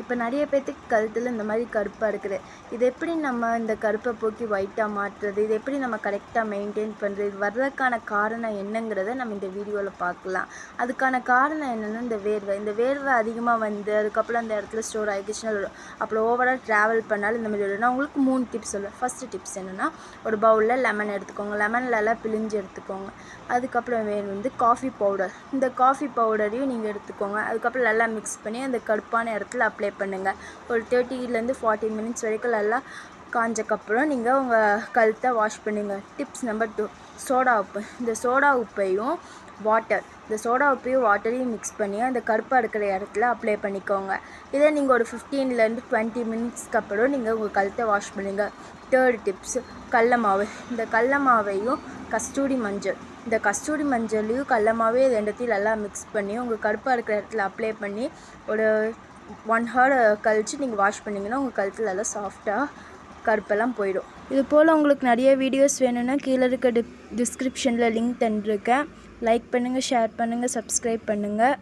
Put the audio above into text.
இப்போ நிறைய பேர்த்துக்கு கழுத்தில் இந்த மாதிரி கருப்பாக இருக்குது. இது எப்படி நம்ம இந்த கருப்பை போக்கி ஒயிட்டாக மாற்றுறது, இது எப்படி நம்ம கரெக்டாக மெயின்டைன் பண்ணுறது, இது வர்றதுக்கான காரணம் என்னங்கிறத நம்ம இந்த வீடியோவில் பார்க்கலாம். அதுக்கான காரணம் என்னென்னா இந்த வேர்வை அதிகமாக வந்து அதுக்கப்புறம் அந்த இடத்துல ஸ்டோர் ஆகிடுச்சுன்னா அப்புறம் ஓவராக ட்ராவல் பண்ணாலும் இந்த மாதிரி நான் உங்களுக்கு 3 டிப்ஸ் சொல்லுவேன். ஃபஸ்ட்டு டிப்ஸ் என்னென்னா, ஒரு பவுலில் லெமன் எடுத்துக்கோங்க. லெமனில் எல்லாம் பிழிஞ்சு எடுத்துக்கோங்க. அதுக்கப்புறம் வந்து காஃபி பவுடர். இந்த காஃபி பவுடரையும் நீங்கள் எடுத்துக்கோங்க. அதுக்கப்புறம் நல்லா மிக்ஸ் பண்ணி அந்த கருப்பான இடத்துல அப்ளை பண்ணுங்கள். ஒரு 30 to 40 மினிட்ஸ் வரைக்கும் நல்லா காஞ்சக்கப்புறம் நீங்கள் உங்கள் கழுத்தை வாஷ் பண்ணுங்கள். டிப்ஸ் நம்பர் 2, சோடா உப்பு. இந்த சோடா உப்பையும் வாட்டரையும் மிக்ஸ் பண்ணி அந்த கருப்பாக இருக்கிற இடத்துல அப்ளை பண்ணிக்கோங்க. இதை நீங்கள் ஒரு 15 to 20 மினிட்ஸ்க்கு அப்புறம் நீங்கள் உங்கள் கழுத்தை வாஷ் பண்ணுங்கள். தேர்ட் டிப்ஸ், கடல மாவு. இந்த கடல மாவையும் கஸ்தூரி மஞ்சள், இந்த கஸ்தூரி மஞ்சளையும் கடல மாவே ரெண்டத்தையும் நல்லா மிக்ஸ் பண்ணி உங்கள் கருப்பாக இருக்கிற இடத்துல அப்ளை பண்ணி ஒரு 1 hour கழித்து நீங்கள் வாஷ் பண்ணிங்கன்னா உங்கள் கழுத்தில் நல்லா சாஃப்டாக கருப்பெல்லாம் போயிடும். இது போல் உங்களுக்கு நிறைய வீடியோஸ் வேணும்னா கீழே இருக்க டிஸ்கிரிப்ஷனில் லிங்க் தந்துருக்கேன். லைக் பண்ணுங்கள், ஷேர் பண்ணுங்கள், சப்ஸ்கிரைப் பண்ணுங்கள்.